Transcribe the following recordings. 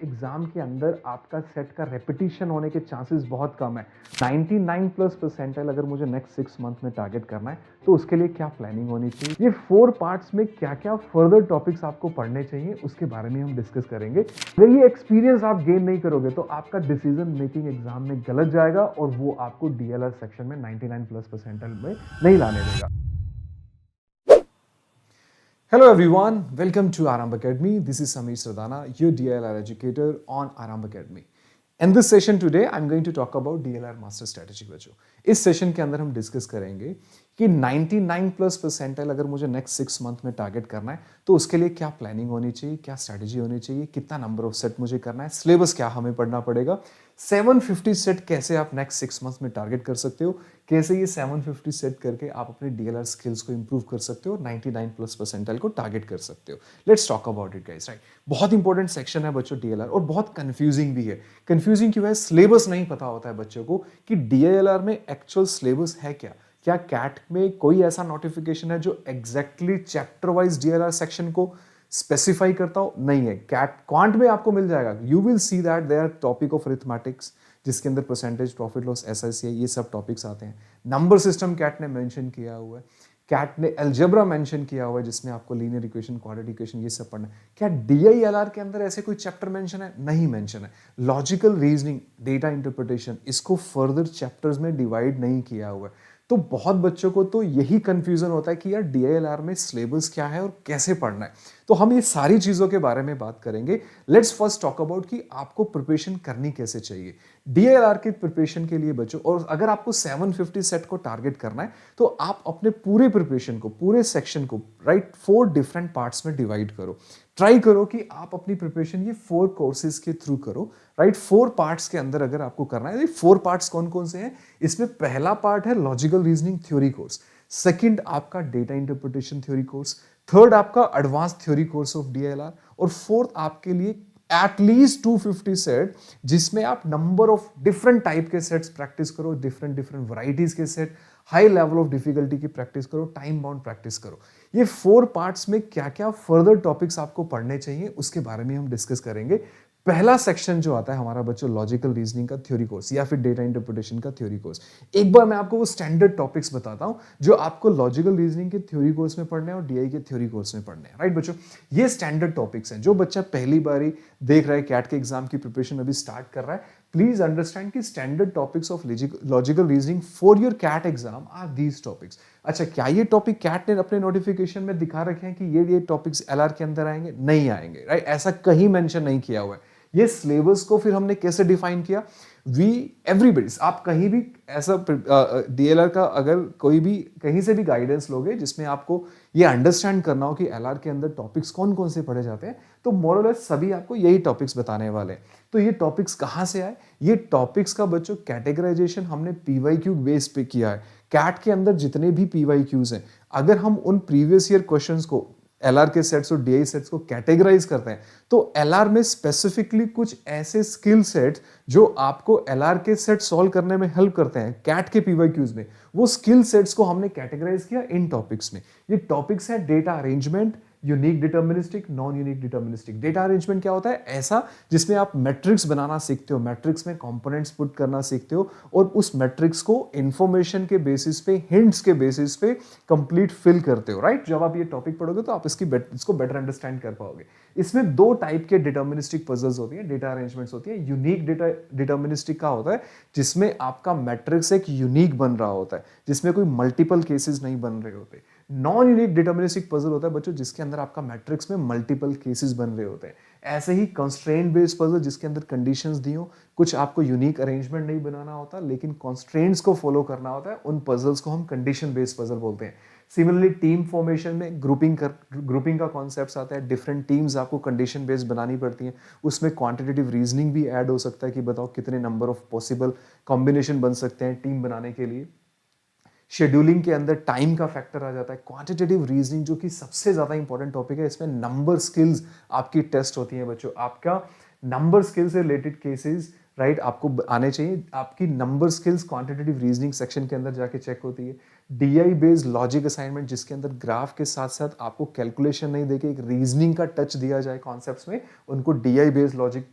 Exam के अंदर आपका सेट का रेपिटेशन होने के चांसेस बहुत कम है। 99 प्लस परसेंटाइल अगर मुझे नेक्स्ट 6 मंथ में टारगेट करना है तो उसके लिए क्या प्लानिंग होनी चाहिए, ये 4 पार्ट्स में क्या क्या फर्दर टॉपिक्स आपको पढ़ने चाहिए उसके बारे में हम डिस्कस करेंगे। अगर ये एक्सपीरियंस आप गेन नहीं करोगे तो आपका डिसीजन मेकिंग एग्जाम में गलत जाएगा और वो आपको डीएलआर सेक्शन में 99 प्लस परसेंटाइल में नहीं लाने देगा। Hello everyone, welcome to Arambh Academy. This is Samir Sardana, your DLR educator on Arambh Academy. In this session today, I'm going to talk about DLR Master Strategy बच्चों। इस session के अंदर हम discuss करेंगे कि 99 प्लस परसेंटाइल अगर मुझे next 6 month में टारगेट करना है तो उसके लिए क्या प्लानिंग होनी चाहिए, क्या स्ट्रैटेजी होनी चाहिए, कितना नंबर ऑफ सेट मुझे करना है, सिलेबस क्या हमें पढ़ना पड़ेगा, 750 सेट कैसे आप नेक्स्ट 6 मंथ में टारगेट कर सकते हो, कैसे ये 750 सेट करके आप अपने डीएलआर स्किल्स को इंप्रूव कर सकते हो, 99 प्लस परसेंटाइल को टारगेट कर सकते हो। Let's talk about it guys, right. बहुत इंपॉर्टेंट सेक्शन है बच्चों डीएलआर और बहुत कंफ्यूजिंग भी है। कंफ्यूजिंग क्यों है? सिलेबस नहीं पता होता है बच्चों को कि डीएलआर में एक्चुअल सिलेबस है क्या। क्या कैट में कोई ऐसा नोटिफिकेशन है जो exactly chapter wise DLR section को स्पेसिफाई करता हो? नहीं है। कैट क्वांट में आपको मिल जाएगा, you will see that there topic of arithmetics जिसके अंदर परसेंटेज, प्रॉफिट लॉस, एसआईसीआई, ये सब टॉपिक्स आते हैं। नंबर सिस्टम कैट ने मेंशन किया हुआ है, कैट ने अलजेब्रा मेंशन किया हुआ है जिसमें आपको लीनियर इक्वेशन, क्वाड्रेटिक इक्वेशन ये सब पढ़ना है। क्या डीआईएलआर के अंदर ऐसे कोई चैप्टर मेंशन है? नहीं मेंशन है। लॉजिकल रीजनिंग, डेटा इंटरप्रिटेशन, इसको फर्दर चैप्टर्स में डिवाइड नहीं किया हुआ है। तो बहुत बच्चों को तो यही कंफ्यूजन होता है कि यार डीआईएलआर में सिलेबस क्या है और कैसे पढ़ना है। तो हम ये सारी चीजों के बारे में बात करेंगे। लेट्स फर्स्ट टॉक अबाउट कि आपको प्रिपरेशन करनी कैसे चाहिए डीएलआर की प्रिपरेशन के लिए बच्चों। और अगर आपको 750 सेट को टारगेट करना है तो आप अपने पूरे प्रिपरेशन को, पूरे सेक्शन को, राइट, 4 डिफरेंट पार्ट्स में डिवाइड करो। ट्राई करो कि आप अपनी प्रिपरेशन ये 4 कोर्सेज के थ्रू करो, राइट। 4 पार्ट्स के अंदर अगर आपको करना है, 4 पार्ट्स कौन कौन से हैं? इसमें पहला पार्ट है logical reasoning theory course, second आपका data interpretation theory course, third आपका advance theory course of DLR, और फोर्थ आपके लिए एटलीस्ट 250 सेट जिसमें आप नंबर ऑफ डिफरेंट टाइप के सेट्स प्रैक्टिस करो, डिफरेंट डिफरेंट वैरायटीज के set, high level of difficulty की प्रैक्टिस करो, टाइम बाउंड प्रैक्टिस करो। ये 4 पार्ट्स में क्या क्या फर्दर टॉपिक्स आपको पढ़ने चाहिए उसके बारे में हम डिस्कस करेंगे। पहला सेक्शन जो आता है हमारा बच्चों लॉजिकल रीजनिंग का थ्योरी कोर्स या फिर डेटा इंटरप्रिटेशन का थ्योरी कोर्स। एक बार मैं आपको वो स्टैंडर्ड टॉपिक्स बताता हूं जो आपको लॉजिकल रीजनिंग के थ्योरी कोर्स में पढ़ने हैं और डीआई के थ्योरी कोर्स में पढ़ने हैं, राइट बच्चों। ये स्टैंडर्ड टॉपिक्स हैं। जो बच्चा पहली बारी देख रहा है, कैट के एग्जाम की प्रिपरेशन अभी स्टार्ट कर रहा है, प्लीज अंडरस्टैंड कि standard topics of logical reasoning for your CAT exam are these topics. अच्छा, क्या ये टॉपिक कैट ने अपने नोटिफिकेशन में दिखा रखे हैं कि ये टॉपिक्स एलआर के अंदर आएंगे? नहीं आएंगे, राइट। ऐसा कहीं मेंशन नहीं किया हुआ है। ये सिलेबस को फिर हमने कैसे डिफाइन किया? वी एवरीबडी, आप कहीं भी ऐसा डीएलआर का अगर कोई भी कहीं से भी गाइडेंस लोगे जिसमें आपको ये अंडरस्टैंड करना हो कि एलआर के अंदर टॉपिक्स कौन कौन से पढ़े जाते हैं, तो मोर और लेस सभी आपको यही टॉपिक्स बताने वाले हैं। तो ये टॉपिक्स कहाँ से आए? ये टॉपिक्स का बच्चों कैटेगराइजेशन हमने पीवाईक्यू बेस पे किया है। कैट के अंदर जितने भी पीवाईक्यूज हैं, अगर हम उन प्रीवियस ईयर क्वेश्चंस को, एलआर के सेट्स और डीआई सेट्स को कैटेगराइज करते हैं तो एलआर में स्पेसिफिकली कुछ ऐसे स्किल सेट्स जो आपको एलआर के सेट सॉल्व करने में हेल्प करते हैं कैट के पीवाईक्यूज में, वो स्किल सेट्स को हमने कैटेगराइज किया इन टॉपिक्स में। ये टॉपिक्स है data arrangement, unique deterministic, non unique deterministic. Data arrangement क्या होता है? ऐसा जिसमें आप मैट्रिक्स बनाना सीखते हो, मैट्रिक्स में कंपोनेंट्स पुट करना सीखते हो और उस मैट्रिक्स को इंफॉर्मेशन के बेसिस पे, हिंट्स के बेसिस पे कंप्लीट फिल करते हो, राइट। जब आप ये टॉपिक पढ़ोगे तो आप इसको बेटर अंडरस्टैंड कर पाओगे। इसमें 2 टाइप के डिटर्मिनिस्टिक पजल्स होती है, डेटा अरेंजमेंट्स होती है। यूनिक डेटा डिटर्मिनिस्टिक का होता है जिसमें आपका मैट्रिक्स एक यूनिक बन रहा होता है, जिसमें कोई मल्टीपल केसेस नहीं बन रहे होते। नॉन यूनिक डिटर्मिनिस्टिक पजल होता है बच्चों जिसके अंदर आपका मैट्रिक्स में मल्टीपल केसेस बन रहे होते हैं। ऐसे ही कंस्ट्रेंट बेस्ड पजल जिसके अंदर कंडीशंस दी हो, कुछ आपको यूनिक अरेंजमेंट नहीं बनाना होता लेकिन कंस्ट्रेंट्स को फॉलो करना होता है, उन पजल्स को हम कंडीशन बेस्ड पजल बोलते हैं। सिमिलरली टीम फॉर्मेशन में ग्रुपिंग का कॉन्सेप्ट आता है। डिफरेंट टीम्स आपको कंडीशन बेस्ड बनानी पड़ती हैं, उसमें क्वांटिटेटिव रीजनिंग भी ऐड हो सकता है कि बताओ कितने नंबर ऑफ पॉसिबल कॉम्बिनेशन बन सकते हैं टीम बनाने के लिए। शेड्यूलिंग के अंदर टाइम का फैक्टर आ जाता है। क्वांटिटेटिव रीजनिंग जो कि सबसे ज्यादा इंपॉर्टेंट टॉपिक है, इसमें नंबर स्किल्स आपकी टेस्ट होती है बच्चों। आपका नंबर स्किल से रिलेटेड केसेस, राइट आपको आने चाहिए। आपकी number skills quantitative reasoning section के अंदर जाके चेक होती है। डीआई बेस्ड लॉजिक असाइनमेंट जिसके अंदर ग्राफ के साथ साथ आपको कैलकुलेशन नहीं देके एक रीजनिंग का टच दिया जाए कॉन्सेप्ट्स में, उनको डीआई बेस्ड लॉजिक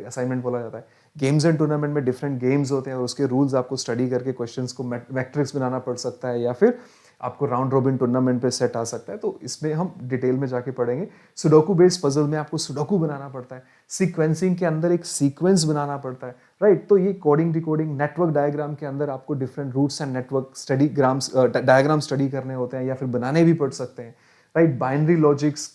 असाइनमेंट बोला जाता है। गेम्स एंड टूर्नामेंट में डिफरेंट गेम्स होते हैं और उसके रूल्स आपको स्टडी करके क्वेश्चंस को मैट्रिक्स बनाना पड़ सकता है, या फिर आपको राउंड रॉबिन टूर्नामेंट पे सेट आ सकता है। तो इसमें हम डिटेल में जाके पढ़ेंगे। सुडोकू बेस्ड पजल में आपको सुडोकू बनाना पड़ता है। सीक्वेंसिंग के अंदर एक सीक्वेंस बनाना पड़ता है, राइट। तो ये कोडिंग डिकोडिंग नेटवर्क डायग्राम के अंदर आपको different routes and network study grams diagram study करने होते हैं, या फिर बनाने भी पड़ सकते हैं, right. Binary logics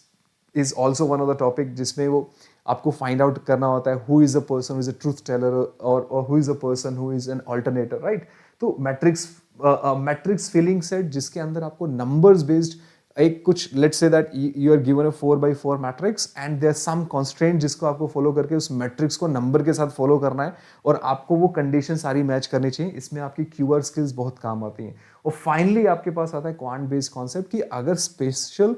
is also one of the topic जिसमें वो आपको फाइंड आउट करना होता है who is a person who is a truth teller और who is a person who is an alternator, right. तो मैट्रिक्स फिलिंग सेट जिसके अंदर आपको नंबर्स बेस्ड एक कुछ let's say that you are given a 4x4 matrix and there some constraint जिसको आपको follow करके उस मैट्रिक्स को नंबर के साथ फॉलो करना है और आपको वो कंडीशन सारी मैच करनी चाहिए। इसमें आपकी क्यूआर स्किल्स बहुत काम आती हैं। और फाइनली आपके पास आता है क्वांट बेस्ड कॉन्सेप्ट कि अगर स्पेशल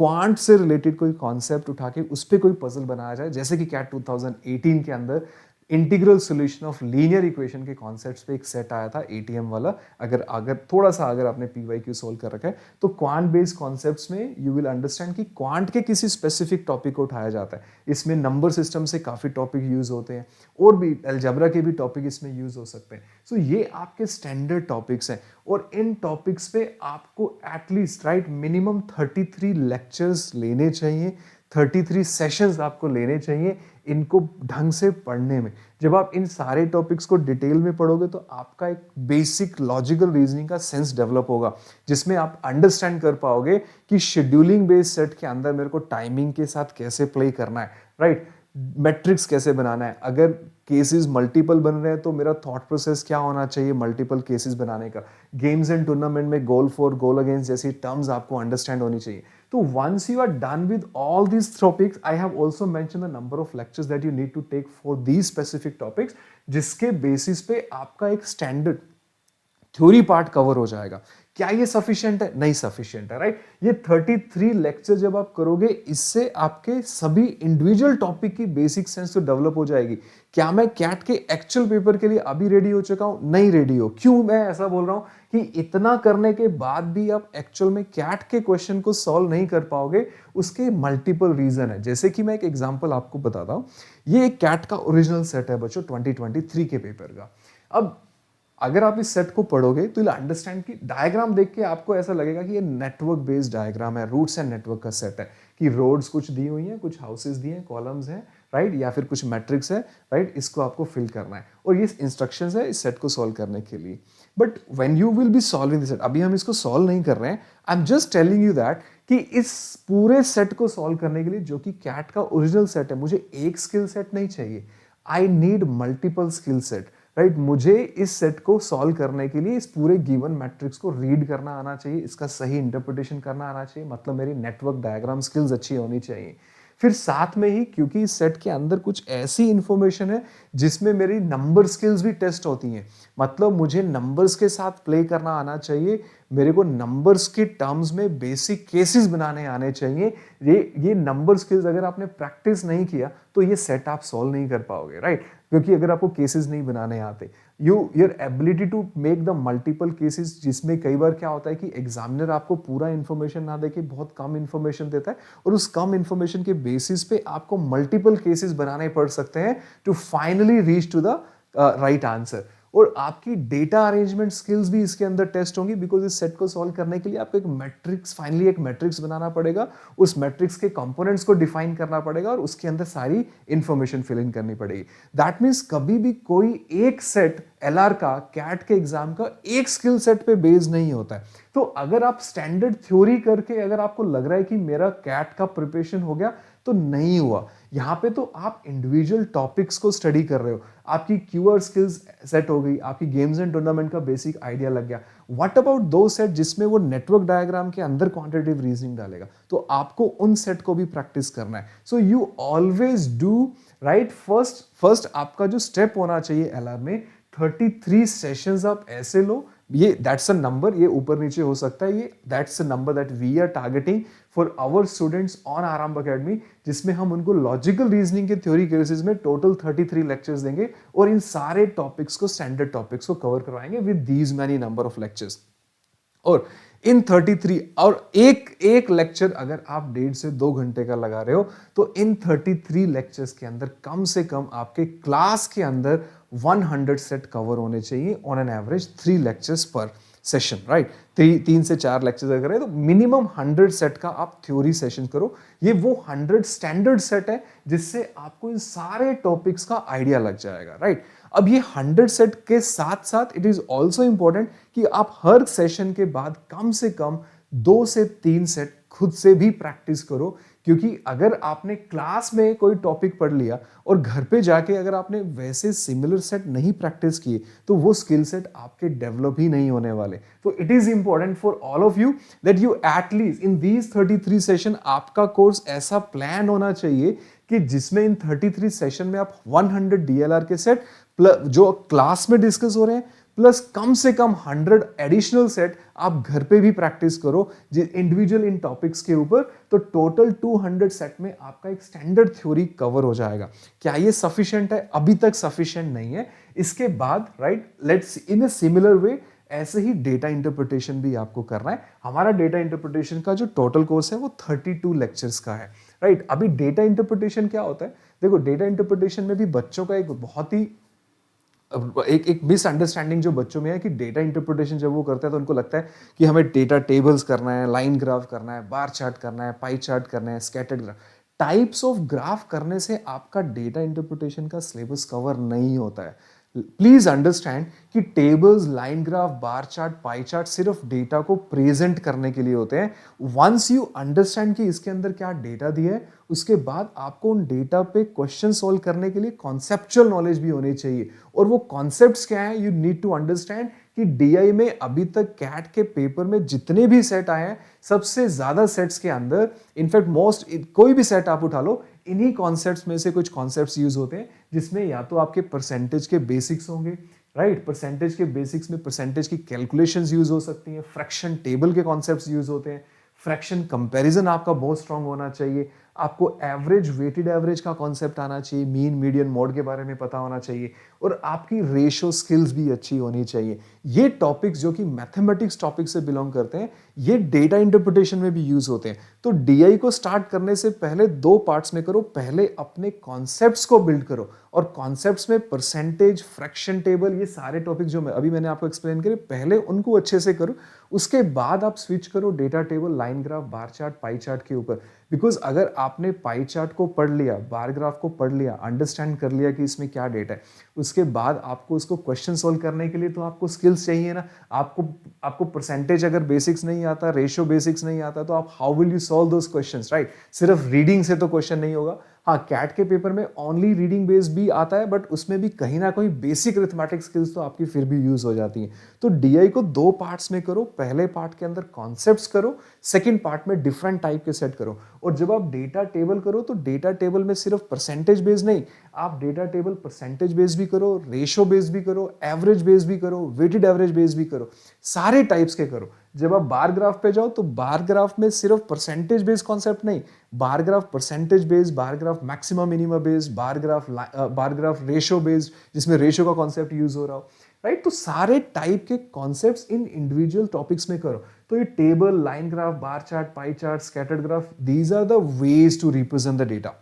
क्वांट से रिलेटेड कोई कॉन्सेप्ट उठा के उस पर कोई पजल बनाया जाए, जैसे कि कैट 2018 के अंदर integral solution of linear equation के कॉन्सेप्ट्स पे एक सेट आया था एटीएम वाला। अगर थोड़ा सा अगर आपने पीवाईक्यू सोल्व कर रखा है तो क्वांट बेस्ड कॉन्सेप्ट्स में यू विल अंडरस्टैंड कि क्वांट के किसी स्पेसिफिक टॉपिक को उठाया जाता है। इसमें नंबर सिस्टम से काफी टॉपिक यूज होते हैं और भी अलजेब्रा के भी टॉपिक इसमें यूज हो सकते हैं। सो ये आपके स्टैंडर्ड टॉपिक्स हैं और इन टॉपिक्स पे आपको एटलीस्ट राइट मिनिमम 33 लेक्चर्स लेने चाहिए, 33 सेशंस आपको लेने चाहिए इनको ढंग से पढ़ने में। जब आप इन सारे टॉपिक्स को डिटेल में पढ़ोगे तो आपका एक बेसिक लॉजिकल रीजनिंग का सेंस डेवलप होगा, जिसमें आप अंडरस्टैंड कर पाओगे कि शेड्यूलिंग बेस्ड सेट के अंदर मेरे को टाइमिंग के साथ कैसे प्ले करना है, राइट। मैट्रिक्स कैसे बनाना है, अगर केसेस मल्टीपल बन रहे हैं तो मेरा थॉट प्रोसेस क्या होना चाहिए मल्टीपल केसेस बनाने का। गेम्स एंड टूर्नामेंट में गोल फॉर गोल अगेंस्ट जैसी टर्म्स आपको अंडरस्टैंड होनी चाहिए। तो once you are done with all these topics, I have also mentioned the number of lectures that you need to take for these specific topics, जिसके basis पे आपका एक standard theory part cover हो जाएगा। क्या ये सफिशिएंट है? नहीं सफिशिएंट है, राइट। ये 33 लेक्चर जब आप करोगे इससे आपके सभी इंडिविजुअल टॉपिक की बेसिक सेंस तो डेवलप हो जाएगी। क्या मैं कैट के एक्चुअल पेपर के लिए अभी रेडी हो चुका हूं? नहीं रेडी हो। क्यों मैं ऐसा बोल रहा हूं कि इतना करने के बाद भी आप एक्चुअल में कैट के क्वेश्चन को सॉल्व नहीं कर पाओगे? उसके मल्टीपल रीजन है। जैसे कि मैं एक एग्जांपल आपको बताता हूं। ये एक कैट का ओरिजिनल सेट है बच्चों 2023 के पेपर का। अब अगर आप इस सेट को पढ़ोगे तो अंडरस्टैंड कि डायग्राम देख के आपको ऐसा लगेगा कि ये नेटवर्क बेस्ड डायग्राम है, रूट्स एंड नेटवर्क का सेट है कि रोड्स कुछ दी हुई हैं, कुछ हाउसेस दिए हैं, कॉलम्स हैं, राइट, या फिर कुछ मैट्रिक्स है, राइट। इसको आपको फिल करना है और ये इंस्ट्रक्शंस है इस सेट को सॉल्व करने के लिए। But when you will be solving this set, अभी हम इसको सॉल्व नहीं कर रहे हैं, I am just telling you that कि इस पूरे सेट को सॉल्व करने के लिए जो कि कैट का ओरिजिनल सेट है, मुझे एक स्किल सेट नहीं चाहिए, I need multiple skill set, right. मुझे इस सेट को सॉल्व करने के लिए इस पूरे गिवन मैट्रिक्स को रीड करना आना चाहिए, इसका सही इंटरप्रिटेशन करना आना चाहिए, मतलब मेरी नेटवर्क डायग्राम स्किल्स अच्छी होनी चाहिए। फिर साथ में ही क्योंकि इस सेट के अंदर कुछ ऐसी इंफॉर्मेशन है जिसमें मेरी नंबर स्किल्स भी टेस्ट होती हैं, मतलब मुझे नंबर्स के साथ प्ले करना आना चाहिए, मेरे को नंबर्स के टर्म्स में बेसिक केसेस बनाने आने चाहिए। ये नंबर स्किल्स अगर आपने प्रैक्टिस नहीं किया तो ये सेट आप सॉल्व नहीं कर पाओगे, राइट। क्योंकि अगर आपको केसेस नहीं बनाने आते, your ability to make the multiple cases, जिसमें कई बार क्या होता है कि एग्जामिनर आपको पूरा इंफॉर्मेशन ना देके बहुत कम इंफॉर्मेशन देता है और उस कम इंफॉर्मेशन के बेसिस पे आपको मल्टीपल केसेस बनाने पड़ सकते हैं to finally reach to the right answer. और आपकी डेटा अरेंजमेंट स्किल्स भी इसके अंदर टेस्ट होंगी, बिकॉज इस सेट को सॉल्व करने के लिए आपको एक मैट्रिक्स, फाइनली एक मैट्रिक्स बनाना पड़ेगा, उस मैट्रिक्स के कंपोनेंट्स को डिफाइन करना पड़ेगा और उसके अंदर सारी इंफॉर्मेशन फिल इन करनी पड़ेगी। दैट मीन्स कभी भी कोई एक सेट एलआर का, कैट के एग्जाम का एक स्किल सेट पे बेस्ड नहीं होता है। तो अगर आप स्टैंडर्ड थ्योरी करके अगर आपको लग रहा है कि मेरा कैट का प्रिपरेशन हो गया, तो नहीं हुआ। यहां पे तो आप इंडिविजुअल टॉपिक्स को स्टडी कर रहे हो, आपकी क्यूआर स्किल्स सेट हो गई, आपकी गेम्स एंड टूर्नामेंट का बेसिक आइडिया लग गया। व्हाट अबाउट दो सेट जिसमें वो नेटवर्क डायग्राम के अंदर क्वांटिटेटिव रीजनिंग डालेगा, तो आपको उन सेट को भी प्रैक्टिस करना है। So you always do right. First आपका जो स्टेप होना चाहिए एलआर में, 33 सेशंस आप ऐसे लो ये दैट्स अ नंबर, ये ऊपर नीचे हो सकता है, ये that's a number that we are targeting for our students on Aarambh Academy, जिसमें हम उनको लॉजिकल रीजनिंग के थ्योरी केसेस में टोटल 33 लेक्चर्स देंगे और इन सारे टॉपिक्स को, स्टैंडर्ड टॉपिक्स को कवर करवाएंगे with these many number of lectures. और इन 33 और एक एक लेक्चर अगर आप 1.5 से 2 घंटे का लगा रहे हो तो इन 33 लेक्चर्स के अंदर कम से कम आपके क्लास के अंदर 100 सेट कवर होने चाहिए ऑन एन एवरेज 3 लेक्चर्स पर सेशन, राइट। 3 से 4 लेक्चर्स अगर है तो मिनिमम 100 सेट का आप थ्योरी सेशन करो। ये वो 100 स्टैंडर्ड सेट है जिससे आपको इन सारे टॉपिक्स का आइडिया लग जाएगा, राइट। अब ये 100 सेट के साथ साथ इट इज ऑल्सो इंपॉर्टेंट कि आप हर सेशन के बाद कम से कम 2 से 3 सेट खुद से भी प्रैक्टिस करो, क्योंकि अगर आपने क्लास में कोई टॉपिक पढ़ लिया और घर पे जाके अगर आपने वैसे सिमिलर सेट नहीं प्रैक्टिस किए तो वो स्किल सेट आपके डेवलप ही नहीं होने वाले। तो it is important for all of you that you at least in these 33 session आपका कोर्स ऐसा प्लान होना चाहिए कि जिसमें इन 33 सेशन में आप 100 डीएलआर के सेट जो क्लास में डिस्कस हो रहे हैं प्लस कम से कम 100 एडिशनल सेट आप घर पे भी प्रैक्टिस करो इंडिविजुअल इन टॉपिक्स के ऊपर, तो टोटल 200 सेट में आपका एक स्टैंडर्ड थ्योरी कवर हो जाएगा। क्या ये सफिशिएंट है? अभी तक सफिशिएंट नहीं है। इसके बाद right let's in a similar way ऐसे ही डेटा इंटरप्रिटेशन भी आपको करना है। हमारा डेटा इंटरप्रिटेशन का जो टोटल कोर्स है वो 32 लेक्चर्स का है, राइट। अभी डेटा इंटरप्रिटेशन क्या होता है? देखो, डेटा इंटरप्रिटेशन में भी बच्चों का एक बहुत ही एक मिसअंडरस्टैंडिंग जो बच्चों में है कि डेटा इंटरप्रिटेशन जब वो करते हैं तो उनको लगता है कि हमें डेटा टेबल्स करना है, लाइन ग्राफ करना है, बार चार्ट करना है, पाई चार्ट करना है, scattered graph. Types of graph करने से आपका डेटा इंटरप्रिटेशन का सिलेबस कवर नहीं होता है। प्लीज अंडरस्टैंड कि tables, line graph, bar chart, pie chart सिर्फ डेटा को प्रेजेंट करने के लिए होते हैं। वंस यू अंडरस्टैंड कि इसके अंदर क्या डेटा दिया है, उसके बाद आपको उन डेटा पे क्वेश्चन सॉल्व करने के लिए कॉन्सेप्चुअल नॉलेज भी होनी चाहिए। और वो कॉन्सेप्ट्स क्या है, यू नीड टू अंडरस्टैंड कि डीआई में अभी तक कैट के पेपर में जितने भी सेट आए हैं, सबसे ज्यादा सेट्स के अंदर इनफैक्ट कोई भी सेट आप उठा लो, इन्हीं कॉन्सेप्ट्स में से कुछ कॉन्सेप्ट्स यूज होते हैं जिसमें या तो आपके परसेंटेज के बेसिक्स होंगे, राइट। परसेंटेज के बेसिक्स में परसेंटेज की कैलकुलेशंस यूज हो सकती हैं, फ्रैक्शन टेबल के कॉन्सेप्ट्स यूज होते हैं, फ्रैक्शन कंपैरिजन आपका बहुत स्ट्रांग होना चाहिए, आपको एवरेज, वेटेड एवरेज का कॉन्सेप्ट आना चाहिए, मीन, मीडियन, मोड के बारे में पता होना चाहिए, और आपकी रेशियो स्किल्स भी अच्छी होनी चाहिए। ये टॉपिक्स जो कि मैथमेटिक्स टॉपिक से बिलोंग करते हैं, ये डेटा इंटरप्रिटेशन में भी यूज होते हैं। तो डीआई को स्टार्ट करने से पहले 2 पार्ट्स में करो। पहले अपने कॉन्सेप्ट्स को बिल्ड करो, और कॉन्सेप्ट्स में परसेंटेज, फ्रैक्शन टेबल, ये सारे टॉपिक जो मैंने आपको एक्सप्लेन करे, पहले उनको अच्छे से करो। उसके बाद आप स्विच करो data table, line graph, bar chart, pie chart के ऊपर। बिकॉज अगर आपने पाई चार्ट को पढ़ लिया, बार ग्राफ को पढ़ लिया, अंडरस्टैंड कर लिया कि इसमें क्या डेटा है, उसके बाद आपको उसको क्वेश्चन सॉल्व करने के लिए तो आपको स्किल्स चाहिए ना। आपको परसेंटेज अगर बेसिक्स नहीं आता, रेशियो बेसिक्स नहीं आता, तो आप how will you solve those questions, right. सिर्फ रीडिंग से तो क्वेश्चन नहीं होगा। हाँ, कैट के पेपर में ओनली रीडिंग बेस्ड भी आता है, बट उसमें भी कहीं ना कहीं बेसिक अरिथमेटिक स्किल्स तो आपकी फिर भी यूज हो जाती हैं। तो डीआई को 2 पार्ट्स में करो। पहले पार्ट के अंदर कॉन्सेप्ट्स करो, सेकंड पार्ट में डिफरेंट टाइप के सेट करो। और जब आप डेटा टेबल करो तो डेटा टेबल में सिर्फ परसेंटेज बेस्ड नहीं, आप डेटा टेबल परसेंटेज बेस्ड भी करो, रेशियो बेस्ड भी करो, एवरेज बेस्ड भी करो, वेटेड एवरेज बेस्ड भी करो, सारे टाइप्स के करो। जब आप बार ग्राफ पे जाओ तो बार ग्राफ में सिर्फ परसेंटेज बेस्ड कॉन्सेप्ट नहीं, bar graph percentage based, bar graph maximum minimum based, bar graph ratio based जिसमें रेशियो का कॉन्सेप्ट यूज हो रहा हो, राइट। तो सारे टाइप के कॉन्सेप्ट्स इन इंडिविजुअल टॉपिक्स में करो। तो ये table, line graph, bar chart, pie chart, scattered graph, these are the ways to represent the data.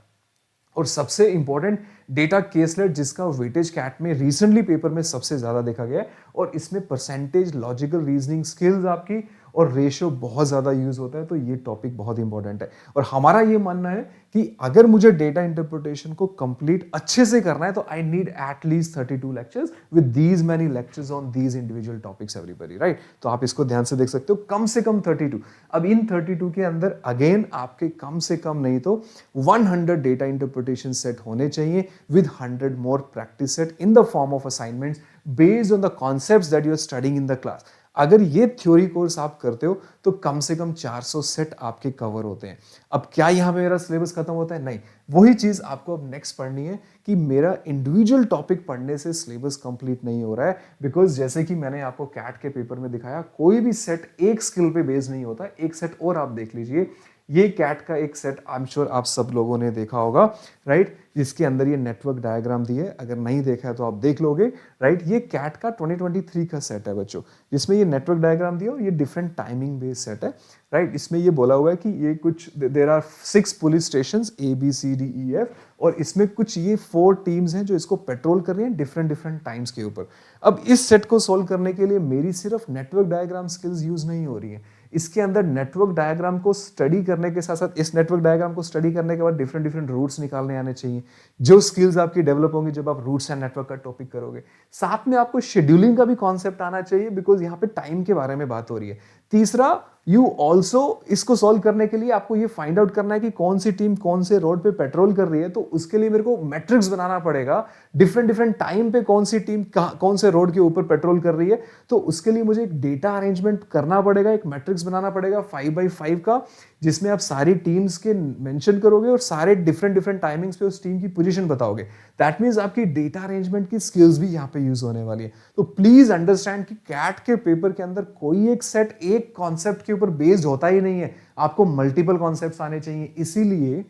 और सबसे इंपॉर्टेंट डेटा केसलेट, जिसका वेटेज कैट में रिसेंटली पेपर में सबसे ज्यादा देखा गया है, और इसमें परसेंटेज, लॉजिकल रीजनिंग स्किल्स आपकी और रेशियो बहुत ज्यादा यूज होता है। तो ये टॉपिक बहुत इंपॉर्टेंट है। और हमारा ये मानना है कि अगर मुझे डेटा इंटरप्रिटेशन को कंप्लीट अच्छे से करना है तो I need at least 32 lectures with these many lectures on these individual topics everybody, right. तो आप इसको ध्यान से देख सकते हो, कम से कम 32। अब इन 32 के अंदर अगेन आपके कम से कम नहीं तो 100 डेटा इंटरप्रिटेशन सेट होने चाहिए with 100 more practice set in the form of assignments based on the concepts that you are studying in the class. अगर ये थ्योरी कोर्स आप करते हो तो कम से कम 400 सेट आपके कवर होते हैं। अब क्या यहाँ पे मेरा सिलेबस खत्म होता है? नहीं, वही चीज आपको अब नेक्स्ट पढ़नी है कि मेरा इंडिविजुअल टॉपिक पढ़ने से सिलेबस कंप्लीट नहीं हो रहा है। बिकॉज जैसे कि मैंने आपको कैट के पेपर में दिखाया, कोई भी सेट एक स्किल पे बेस्ड नहीं होता। एक सेट और आप देख लीजिए, ये कैट का एक सेट आई एम श्योर आप सब लोगों ने देखा होगा, राइट, जिसके अंदर ये नेटवर्क डायग्राम दी है। अगर नहीं देखा है तो आप देख लोगे, राइट। ये कैट का 2023 का सेट है बच्चों, जिसमें ये नेटवर्क डायग्राम दिया और ये डिफरेंट टाइमिंग बेस्ड सेट है, राइट। इसमें ये बोला हुआ है कि ये कुछ there are 6 police stations ABCDEF, और इसमें कुछ ये 4 टीम्स हैं जो इसको पेट्रोल कर रही हैं डिफरेंट डिफरेंट टाइम्स के ऊपर। अब इस सेट को सोल्व करने के लिए मेरी सिर्फ नेटवर्क डायग्राम स्किल्स यूज नहीं हो रही है, इसके अंदर नेटवर्क डायग्राम को स्टडी करने के साथ साथ इस नेटवर्क डायग्राम को स्टडी करने के बाद डिफरेंट डिफरेंट रूट्स निकालने आने चाहिए, जो स्किल्स आपकी डेवलप होंगी जब आप रूट्स एंड नेटवर्क का टॉपिक करोगे। साथ में आपको शेड्यूलिंग का भी कॉन्सेप्ट आना चाहिए, बिकॉज यहाँ पे टाइम के बारे में बात हो रही है। तीसरा, यू ऑल्सो इसको सॉल्व करने के लिए आपको ये फाइंड आउट करना है कि कौन सी टीम कौन से रोड पे पेट्रोल कर रही है, तो उसके लिए मेरे को मैट्रिक्स बनाना पड़ेगा, डिफरेंट डिफरेंट टाइम पे कौन सी टीम कौन से रोड के ऊपर पेट्रोल कर रही है। तो उसके लिए मुझे एक डेटा अरेंजमेंट करना पड़ेगा, एक मैट्रिक्स बनाना पड़ेगा 5x5 का, जिसमें आप सारी टीम्स के मेंशन करोगे और सारे डिफरेंट डिफरेंट टाइमिंग्स पे उस टीम की पोजीशन बताओगे। दैट मींस आपकी डेटा अरेंजमेंट की स्किल्स भी यहाँ पे यूज होने वाली है। तो प्लीज अंडरस्टैंड कि कैट के पेपर के अंदर कोई एक सेट एक कॉन्सेप्ट के ऊपर बेस्ड होता ही नहीं है, आपको मल्टीपल कॉन्सेप्ट्स आने चाहिए। इसीलिए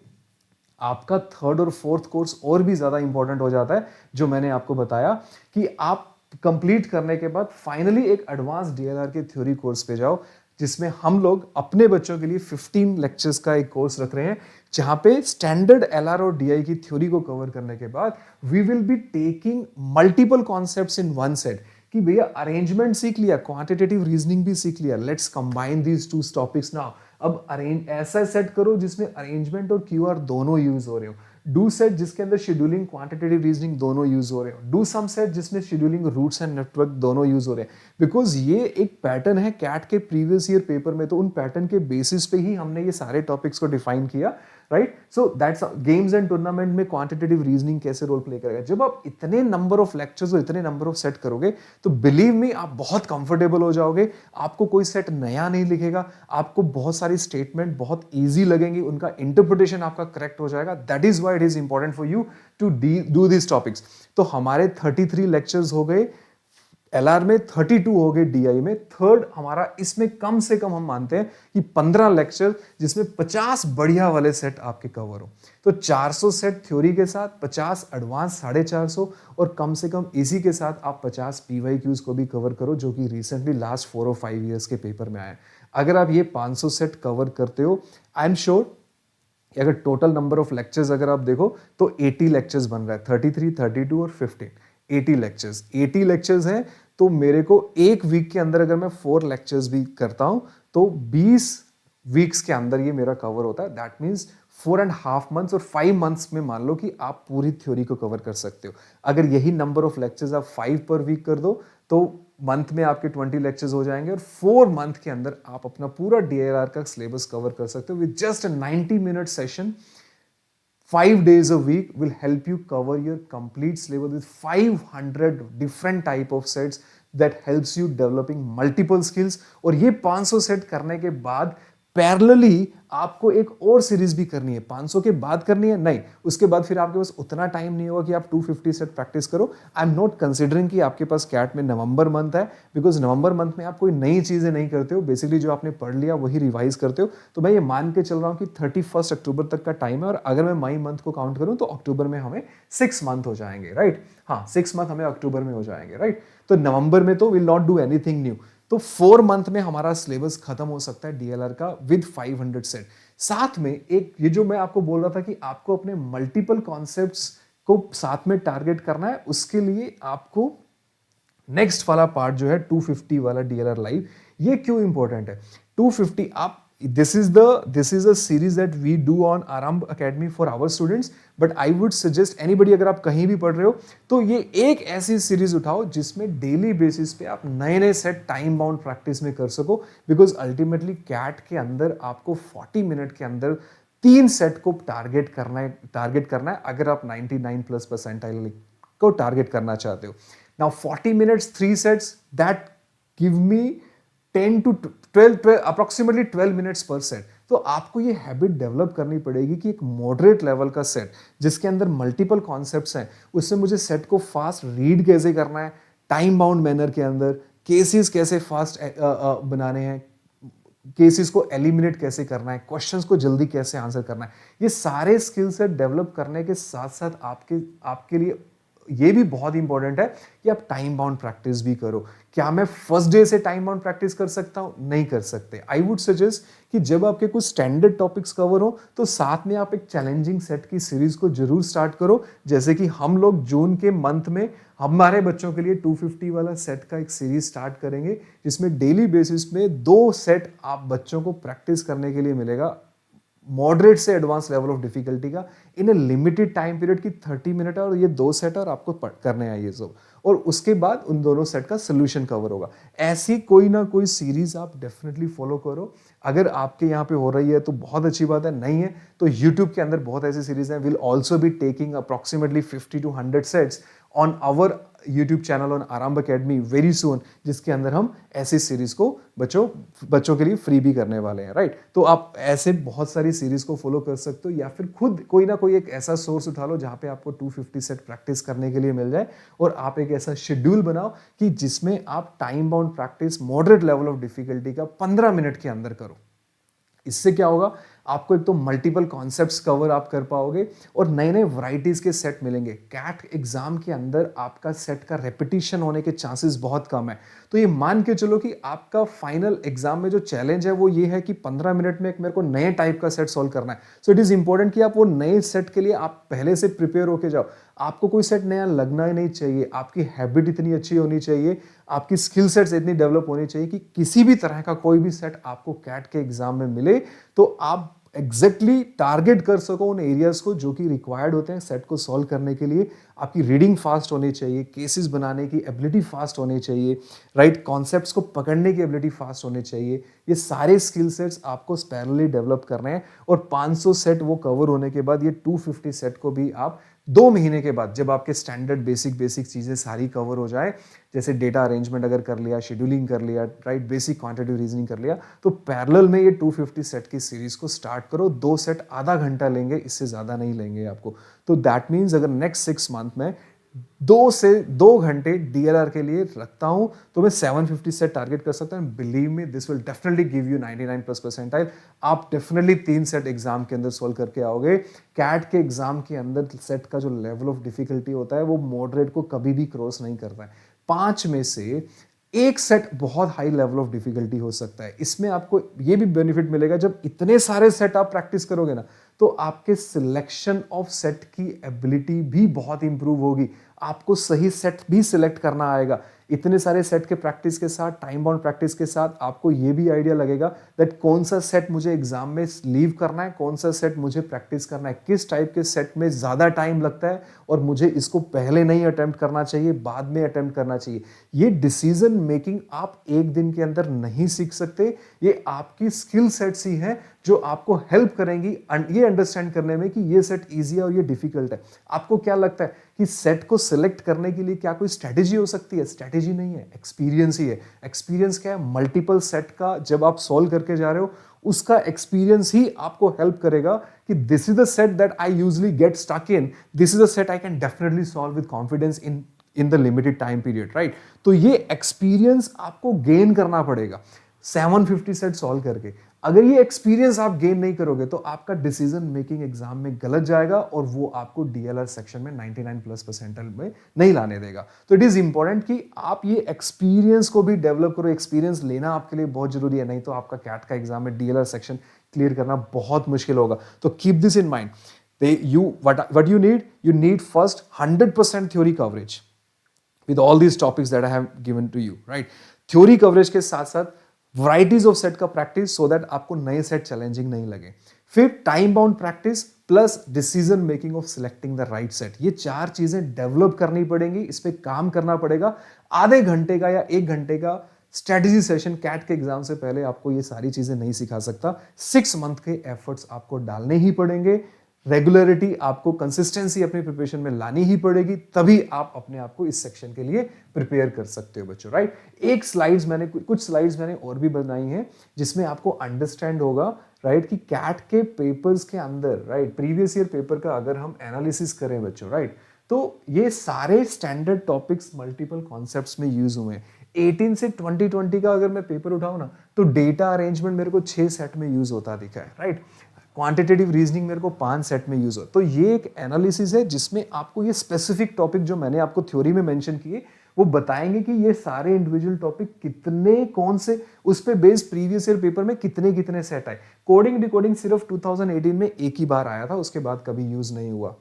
आपका थर्ड और फोर्थ कोर्स और भी ज्यादा इंपॉर्टेंट हो जाता है, जो मैंने आपको बताया कि आप कंप्लीट करने के बाद फाइनली एक एडवांस DLR के थ्योरी कोर्स पे जाओ, जिसमें हम लोग अपने बच्चों के लिए 15 लेक्चर्स का एक कोर्स रख रहे हैं, जहां पे स्टैंडर्ड LR और DI की थ्योरी को कवर करने के बाद we will be taking multiple concepts in one set. कि भैया अरेंजमेंट सीख लिया, क्वांटिटेटिव रीजनिंग भी सीख लिया, let's combine these two topics now. अब अरेंज ऐसा सेट करो जिसमें अरेंजमेंट और QR दोनों यूज हो रहे हो। डू सेट जिसके अंदर शेड्यूलिंग क्वांटिटेटिव रीजनिंग दोनों यूज हो रहे हो। डू सम सेट जिसमें शेड्यूलिंग रूट्स एंड नेटवर्क दोनों यूज हो रहे हैं। बिकॉज ये एक पैटर्न है कैट के प्रीवियस ईयर पेपर में, तो उन पैटर्न के बेसिस पे ही हमने ये सारे टॉपिक्स को डिफाइन किया, right. So that's games and tournament में क्वांटिटेटिव रीजनिंग कैसे रोल प्ले करेगा। जब आप इतने नंबर ऑफ लेक्चर्स और इतने नंबर ऑफ सेट करोगे तो बिलीव मी आप बहुत कंफर्टेबल हो जाओगे। आपको कोई सेट नया नहीं लिखेगा, आपको बहुत सारी स्टेटमेंट बहुत ईजी लगेंगी, उनका इंटरप्रिटेशन आपका करेक्ट हो जाएगा। That is why it is important for you to do this topics. तो हमारे 33 लेक्चर्स हो गए LR में, 32 हो गए DI में। थर्ड हमारा इसमें कम से कम हम मानते हैं कि 15 लेक्चर, जिसमें 50 बढ़िया वाले सेट आपके कवर हो। तो 400 सेट थ्योरी के साथ, 50 एडवांस 450, और कम से कम इसी के साथ आप 50 PYQs को भी कवर करो, जो कि रिसेंटली लास्ट 4 और 5 ईयर्स के पेपर में आए। अगर आप ये 500 सेट कवर करते हो, आई एम श्योर अगर टोटल नंबर ऑफ लेक्चर्स अगर आप देखो तो 80 लेक्चर्स बन रहा है, 33, 32 और 15, 80 लेक्चर्स। 80 लेक्चर्स हैं, तो मेरे को एक वीक के अंदर अगर मैं 4 लेक्चर्स भी करता हूं तो 20 वीक्स के अंदर ये मेरा कवर होता है। दैट मीन्स 4.5 मंथ्स और 5 मंथ्स में मान लो कि आप पूरी थ्योरी को कवर कर सकते हो। अगर यही नंबर ऑफ लेक्चर्स आप 5 पर वीक कर दो तो मंथ में आपके 20 लेक्चर्स हो जाएंगे, और 4 मंथ के अंदर आप अपना पूरा DLR का सिलेबस कवर कर सकते हो with just 90 minute session. 5 days a week will help you cover your complete syllabus with 500 different type of sets that helps you developing multiple skills। और ये 500 सेट करने के बाद पैरेलली आपको एक और सीरीज भी करनी है। 500 के बाद करनी है नहीं, उसके बाद फिर आपके पास उतना टाइम नहीं होगा कि आप 250 सेट प्रैक्टिस करो। आई एम नॉट कंसिडरिंग कि आपके पास कैट में नवंबर मंथ है, बिकॉज नवंबर मंथ में आप कोई नई चीजें नहीं करते हो, बेसिकली जो आपने पढ़ लिया वही रिवाइज करते हो। तो मैं ये मान के चल रहा हूँ कि 31 अक्टूबर तक का टाइम है, और अगर मैं मई मंथ को काउंट करूँ तो अक्टूबर में हमें 6 मंथ हो जाएंगे, राइट। हाँ, 6 मंथ हमें अक्टूबर में हो जाएंगे, राइट। तो नवंबर में तो will not do anything new. तो 4 मंथ में हमारा सिलेबस खत्म हो सकता है DLR का विद 500 सेट। साथ में एक ये जो मैं आपको बोल रहा था कि आपको अपने मल्टीपल कॉन्सेप्ट्स को साथ में टारगेट करना है, उसके लिए आपको नेक्स्ट वाला पार्ट जो है 250 वाला DLR लाइव, ये क्यों इंपॉर्टेंट है? 250 आप this is a series that we do on Arambh Academy for our students, but I would suggest anybody, अगर आप कहीं भी पढ़ रहे हो तो ये एक ऐसी सीरीज उठाओ जिसमें डेली बेसिस पे आप नए नए सेट टाइम बाउंड प्रैक्टिस में कर सको। बिकॉज अल्टीमेटली कैट के अंदर आपको 40 मिनट के अंदर 3 सेट को टारगेट करना है अगर आप 99 प्लस परसेंटाइल को टारगेट करना चाहते हो। Now 40 minutes 3 sets, that give me 10 to 12 approximately 12 minutes पर सेट। तो आपको ये हैबिट डेवलप करनी पड़ेगी कि एक मॉडरेट लेवल का सेट जिसके अंदर मल्टीपल कॉन्सेप्ट्स हैं, उससे मुझे सेट को फास्ट रीड कैसे करना है, टाइम बाउंड मैनर के अंदर केसेस कैसे फास्ट बनाने हैं, केसेस को एलिमिनेट कैसे करना है, क्वेश्चंस को जल्दी कैसे आंसर करना है, ये सारे स्किल सेट डेवलप करने के साथ साथ आपके लिए ये भी बहुत इंपॉर्टेंट है कि आप टाइम बाउंड प्रैक्टिस भी करो। क्या मैं फर्स्ट डे से टाइम बाउंड प्रैक्टिस कर सकता हूं? नहीं कर सकते। आई वुड सजेस्ट कि जब आपके कुछ स्टैंडर्ड टॉपिक्स कवर हो तो साथ में आप एक चैलेंजिंग सेट की सीरीज को जरूर स्टार्ट करो। जैसे कि हम लोग जून के मंथ में हमारे बच्चों के लिए 250 वाला सेट का एक सीरीज स्टार्ट करेंगे, जिसमें डेली बेसिस में 2 सेट आप बच्चों को प्रैक्टिस करने के लिए मिलेगा, मॉडरेट से एडवांस लेवल ऑफ डिफिकल्टी का, इन ए लिमिटेड टाइम पीरियड की 30 मिनट है, और ये 2 सेट और आपको करने हैं ये सब, और उसके बाद उन दोनों सेट का सोल्यूशन कवर होगा। ऐसी कोई ना कोई सीरीज आप डेफिनेटली फॉलो करो। अगर आपके यहाँ पे हो रही है तो बहुत अच्छी बात है, नहीं है तो यूट्यूब के अंदर बहुत ऐसी सीरीज हैं। Will also be taking approximately 50 to 100 sets on our YouTube channel on Aarambh Academy very soon, जिसके अंदर हम ऐसी सीरीज को बच्चों के लिए फ्री भी करने वाले हैं, राइट। तो आप ऐसे बहुत सारी सीरीज को फॉलो कर सकते हो, या फिर खुद कोई ना कोई एक ऐसा सोर्स उठा लो जहां पे आपको 250 सेट प्रैक्टिस करने के लिए मिल जाए, और आप एक ऐसा शेड्यूल बनाओ कि जिसमें आप time bound practice moderate level of difficulty का 15 मिनट के अंदर करो। इससे क्या होगा, आपको एक तो मल्टीपल कॉन्सेप्ट्स कवर आप कर पाओगे और नए नए वैरायटीज के सेट मिलेंगे। कैट एग्जाम के अंदर आपका सेट का रेपिटेशन होने के चांसेस बहुत कम है। तो ये मान के चलो कि आपका फाइनल एग्जाम में जो चैलेंज है वो ये है कि 15 मिनट में एक मेरे को नए टाइप का सेट सॉल्व करना है। सो इट इज इंपॉर्टेंट कि आप वो नए सेट के लिए आप पहले से प्रिपेयर होके जाओ। आपको कोई सेट नया लगना ही नहीं चाहिए, आपकी हैबिट इतनी अच्छी होनी चाहिए, आपकी स्किल सेट्स इतनी डेवलप होनी चाहिए कि किसी भी तरह का कोई भी सेट आपको कैट के एग्जाम में मिले तो आप एग्जैक्टली टारगेट कर सको उन एरियाज को जो कि रिक्वायर्ड होते हैं सेट को सॉल्व करने के लिए। आपकी रीडिंग फास्ट होनी चाहिए, केसेस बनाने की एबिलिटी फास्ट होनी चाहिए, राइट, कॉन्सेप्ट्स को पकड़ने की एबिलिटी फास्ट होनी चाहिए। ये सारे स्किल सेट्स आपको पैरेलली डेवलप करने हैं, और 500 सेट वो कवर होने के बाद ये 250 सेट को भी आप 2 महीने के बाद, जब आपके स्टैंडर्ड बेसिक चीजें सारी कवर हो जाए, जैसे डेटा अरेंजमेंट अगर कर लिया, शेड्यूलिंग कर लिया, राइट, बेसिक क्वांटिटेटिव रीजनिंग कर लिया, तो पैरेलल में ये 250 सेट की सीरीज को स्टार्ट करो। 2 सेट आधा घंटा लेंगे, इससे ज्यादा नहीं लेंगे आपको। तो दैट मीन्स अगर नेक्स्ट 6 मंथ में 2 से 2 घंटे डीएलआर के लिए रखता हूं तो मैं 750 सेट टारगेट कर सकता हूं। Believe me, this will definitely give you 99+ percentile. आप डेफिनेटली 3 सेट एग्जाम के अंदर सॉल्व करके आओगे। कैट के एग्जाम के अंदर सेट का जो लेवल ऑफ डिफिकल्टी होता है वो मॉडरेट को कभी भी क्रॉस नहीं करता है। 5 में से एक सेट बहुत हाई लेवल ऑफ डिफिकल्टी हो सकता है। इसमें आपको ये भी बेनिफिट मिलेगा, जब इतने सारे सेट आप प्रैक्टिस करोगे ना, तो आपके सिलेक्शन ऑफ सेट की एबिलिटी भी बहुत इंप्रूव होगी। आपको सही सेट भी सिलेक्ट करना आएगा। इतने सारे सेट के प्रैक्टिस के साथ, टाइम बाउंड प्रैक्टिस के साथ, आपको ये भी आइडिया लगेगा दैट कौन सा सेट मुझे एग्जाम में लीव करना है, कौन सा सेट मुझे प्रैक्टिस करना है, किस टाइप के सेट में ज्यादा टाइम लगता है और मुझे इसको पहले नहीं अटेम्प्ट करना चाहिए, बाद में अटेम्प्ट करना चाहिए। ये डिसीजन मेकिंग आप एक दिन के अंदर नहीं सीख सकते। ये आपकी स्किल सेट्स ही हैं जो आपको हेल्प करेंगी ये अंडरस्टैंड करने में कि ये सेट इजी है और ये डिफिकल्ट है। आपको क्या लगता है कि सेट को सिलेक्ट करने के लिए क्या कोई स्ट्रेटेजी हो सकती है? स्ट्रेटेजी नहीं है, एक्सपीरियंस ही है। एक्सपीरियंस क्या है? मल्टीपल सेट का जब आप सॉल्व करके जा रहे हो, उसका एक्सपीरियंस ही आपको हेल्प करेगा कि this is the set that I usually get stuck in, this is the set I can definitely solve with confidence in the limited time period, right. तो ये एक्सपीरियंस आपको गेन करना पड़ेगा 750 सेट सॉल्व करके। अगर ये एक्सपीरियंस आप gain नहीं करोगे तो आपका डिसीजन मेकिंग एग्जाम में गलत जाएगा और वो आपको डीएलआर सेक्शन में 99+ परसेंटाइल में नहीं लाने देगा। तो इट इज इंपॉर्टेंट कि आप ये एक्सपीरियंस को भी डेवलप करो। एक्सपीरियंस लेना आपके लिए बहुत जरूरी है, नहीं तो आपका कैट का एग्जाम में डीएलआर सेक्शन क्लियर करना बहुत मुश्किल होगा। तो keep this in mind. What you need first 100% theory coverage with all these topics that I have given to you, right? Theory coverage के साथ साथ वैराइटीज ऑफ सेट का प्रैक्टिस, सो दैट आपको नए सेट चैलेंजिंग नहीं लगे। फिर time bound practice plus decision making of selecting the right set. ये 4 चीजें डेवलप करनी पड़ेंगी, इस पे काम करना पड़ेगा। आधे घंटे का या 1 घंटे का स्ट्रेटेजी सेशन कैट के एग्जाम से पहले आपको ये सारी चीजें नहीं सिखा सकता। 6 मंथ के एफर्ट्स आपको डालने ही पड़ेंगे। रेगुलरिटी, आपको कंसिस्टेंसी अपनी प्रिपरेशन में लानी ही पड़ेगी, तभी आप अपने आप को इस सेक्शन के लिए प्रिपेयर कर सकते हो बच्चों, राइट। एक स्लाइड्स मैंने कुछ स्लाइड्स मैंने और भी बनाई हैं जिसमें आपको अंडरस्टैंड होगा, राइट, कि कैट के पेपर्स के अंदर, राइट, प्रीवियस ईयर पेपर का अगर हम एनालिसिस करें बच्चों, राइट, तो ये सारे स्टैंडर्ड टॉपिक्स मल्टीपल कॉन्सेप्ट्स में यूज हुए हैं। 18 से 2020 का अगर मैं पेपर उठाऊं ना, तो डेटा अरेंजमेंट मेरे को 6 सेट में यूज होता दिखा है, राइट। क्वांटिटेटिव रीजनिंग मेरे को 5 सेट में यूज हो। तो ये एक एनालिसिस है जिसमें आपको ये स्पेसिफिक टॉपिक जो मैंने आपको थ्योरी में मेंशन किए वो बताएंगे कि ये सारे इंडिविजुअल टॉपिक कितने, कौन से, उस पे बेस्ड प्रीवियस ईयर पेपर में कितने कितने सेट आए। कोडिंग डिकोडिंग सिर्फ 2018 में एक ही बार आया था, उसके बाद कभी यूज नहीं हुआ।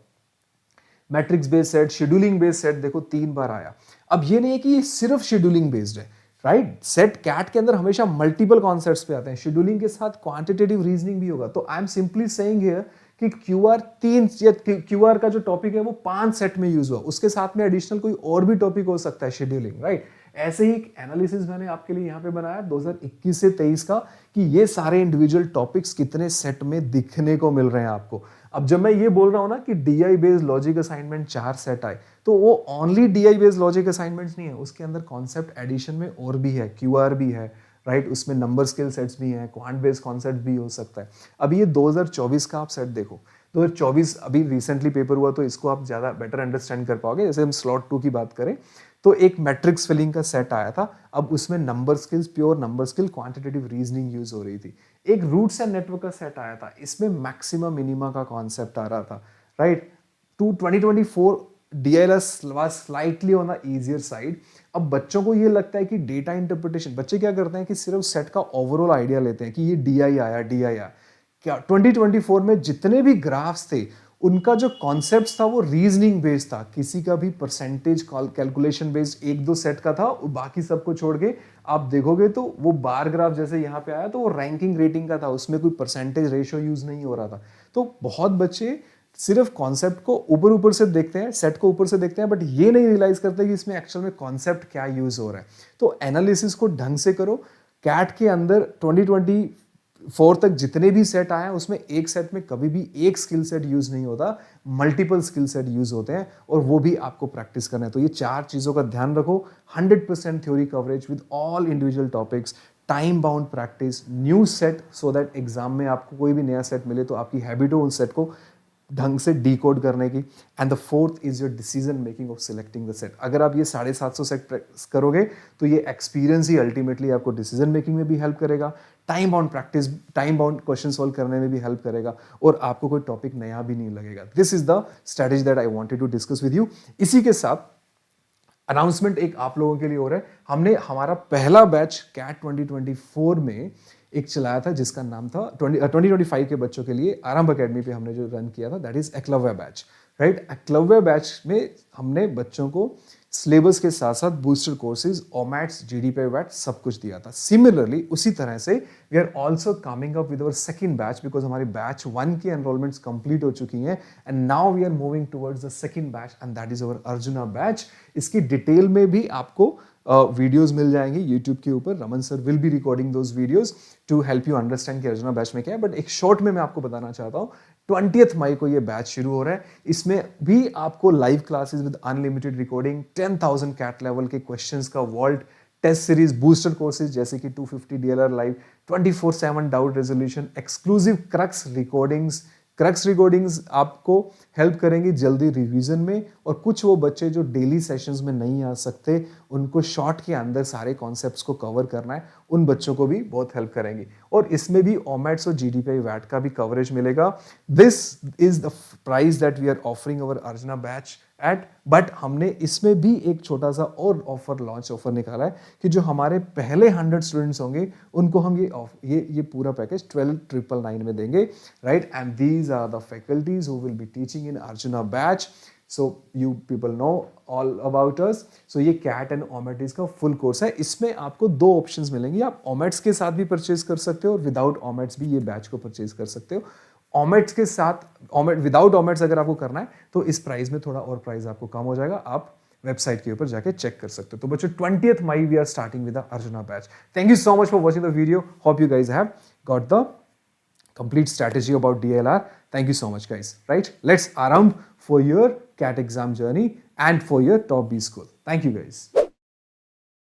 Matrix based set, scheduling based set देखो 3 बार आया। अब ये नहीं है कि ये सिर्फ शेड्यूलिंग बेस्ड है, राइट। सेट कैट के अंदर हमेशा मल्टीपल कॉन्सेप्ट्स पे आते हैं, शेड्यूलिंग के साथ क्वांटिटेटिव रीजनिंग भी होगा। तो I am simply saying here कि क्यूआर 3 या क्यूआर का जो टॉपिक है वो 5 सेट में यूज हुआ, उसके साथ में एडिशनल कोई और भी टॉपिक हो सकता है शेड्यूलिंग, राइट। ऐसे ही एक एनालिसिस मैंने आपके लिए यहाँ पे बनाया 2021 से 23 का कि ये सारे इंडिविजुअल टॉपिक्स कितने सेट में दिखने को मिल रहे हैं आपको। अब जब मैं ये बोल रहा हूं ना कि DI based logic assignment 4 set आए, तो वो only DI based logic assignments नहीं है, उसके अंदर कॉन्सेप्ट एडिशन में और भी है, क्यूआर भी है, राइट, उसमें नंबर स्किल सेट्स भी हैं, क्वांट बेस्ड कॉन्सेप्ट भी हो सकता है। अब ये 2024 का आप सेट देखो, 2024 अभी रिसेंटली पेपर हुआ तो इसको आप ज़्यादा बेटर अंडरस्टैंड कर पाओगे। जैसे हम स्लॉट 2 की बात करें तो एक मैट्रिक्स फिलिंग का सेट आया था, अब उसमें number skills, pure number skill, quantitative reasoning use हो रही थी। एक रूट्स एंड नेटवर्क का सेट आया था, इसमें मैक्सिमा मिनिमा का कॉन्सेप्ट आ रहा था, right. 2024 DLS was slightly on the easier side. अब बच्चों को ये लगता है कि डेटा इंटरप्रिटेशन, बच्चे क्या करते हैं कि सिर्फ सेट का ओवरऑल आइडिया लेते हैं कि ये डीआई आया क्या। 2024 में जितने भी ग्राफ्स थे उनका जो कॉन्सेप्ट था वो रीजनिंग बेस्ड था, किसी का भी परसेंटेज कैलकुलेशन बेस्ड 1-2 सेट का था, बाकी सबको छोड़ के आप देखोगे तो वो बार ग्राफ जैसे यहाँ पे आया तो वो रैंकिंग रेटिंग का था, उसमें कोई परसेंटेज रेशियो यूज नहीं हो रहा था। तो बहुत बच्चे सिर्फ कॉन्सेप्ट को ऊपर ऊपर से देखते हैं, सेट को ऊपर से देखते हैं, बट ये नहीं रियलाइज करते कि इसमें एक्चुअल में कॉन्सेप्ट क्या यूज हो रहा है। तो एनालिसिस को ढंग से करो। कैट के अंदर 2024 तक जितने भी सेट आए हैं उसमें एक सेट में कभी भी एक स्किल सेट यूज नहीं होता, मल्टीपल स्किल सेट यूज होते हैं, और वो भी आपको प्रैक्टिस करना है। तो ये 4 चीजों का ध्यान रखो। 100% theory coverage with all individual topics, time bound practice, new set, so that exam में आपको कोई भी नया सेट मिले तो आपकी हैबिट हो उन सेट को ढंग से डीकोड करने की। And the fourth is your decision making of selecting the set. अगर आप ये 750 सेट करोगे तो ये एक्सपीरियंस ही अल्टीमेटली आपको डिसीजन मेकिंग में भी हेल्प करेगा, time bound practice, time bound question solve करने में भी हेल्प करेगा, और आपको कोई टॉपिक नया भी नहीं लगेगा। This is the strategy that I wanted to discuss with you. इसी के साथ अनाउंसमेंट एक आप लोगों के लिए हो रहा है। हमने हमारा पहला बैच कैट 2024 में एक चलाया था जिसका नाम था 2025 के बच्चों के लिए आरंभ अकेडमी पे हमने जो रन किया था, that is Eklavya batch, right. Eklavya batch में हमने बच्चों को सिलेबस के साथ साथ बूस्टर कोर्सेज, ओमैट्स, जीडीपी वैट सब कुछ दिया था। सिमिलरली उसी तरह से we are also coming up with our second batch, because हमारी बैच 1 की एनरोलमेंट्स कंप्लीट हो चुकी हैं, and now we are moving towards the second batch, and that is our Arjuna batch. इसकी डिटेल में भी आपको वीडियोस मिल जाएंगे यूट्यूब के ऊपर। Raman sir will be recording those videos to help you understand कि अर्जुना बैच में क्या है, बट एक शॉर्ट में मैं आपको बताना चाहता हूँ 20th मई को ये बैच शुरू हो रहा है। इसमें भी आपको live classes with unlimited recording, 10,000 CAT level के क्वेश्चंस का vault, test series, booster courses जैसे कि 250 DLR live, 24/7 doubt resolution, exclusive crux recordings आपको हेल्प करेंगी जल्दी रिवीजन में, और कुछ वो बच्चे जो डेली सेशंस में नहीं आ सकते उनको शॉर्ट के अंदर सारे कॉन्सेप्ट्स को कवर करना है, उन बच्चों को भी बहुत हेल्प करेंगी। और इसमें भी ओमैट्स और जीडीपी वैट का भी कवरेज मिलेगा। This is the price that we are offering our Arjuna batch at, but हमने इसमें भी एक छोटा सा और ऑफर, लॉन्च ऑफर निकाला है कि जो हमारे पहले 100 स्टूडेंट्स होंगे उनको हम ये पूरा पैकेज 12,999 में देंगे, right. And these are the faculties who will be teaching in Arjuna batch, so you people know all about us. So ये कैट एंड ओमैट्स का फुल कोर्स है। इसमें आपको 2 ऑप्शंस मिलेंगे, आप ओमैट्स के साथ भी परचेज कर सकते हो और विदाउट ओमैट्स भी ये बैच को परचेज कर सकते हो। ओमैट्स के साथ, विदाउट ओमैट्स अगर आपको करना है तो इस प्राइस में थोड़ा और प्राइस आपको कम हो जाएगा, आप वेबसाइट के ऊपर जाके चेक कर सकते हो। तो बच्चों 20th मई we are starting with the Arjuna batch. Thank you so much for watching the video, hope you guys have got the complete strategy about DLR. Thank you so much, guys. Right? Let's Aramb for your CAT exam journey and for your top B school. Thank you, guys.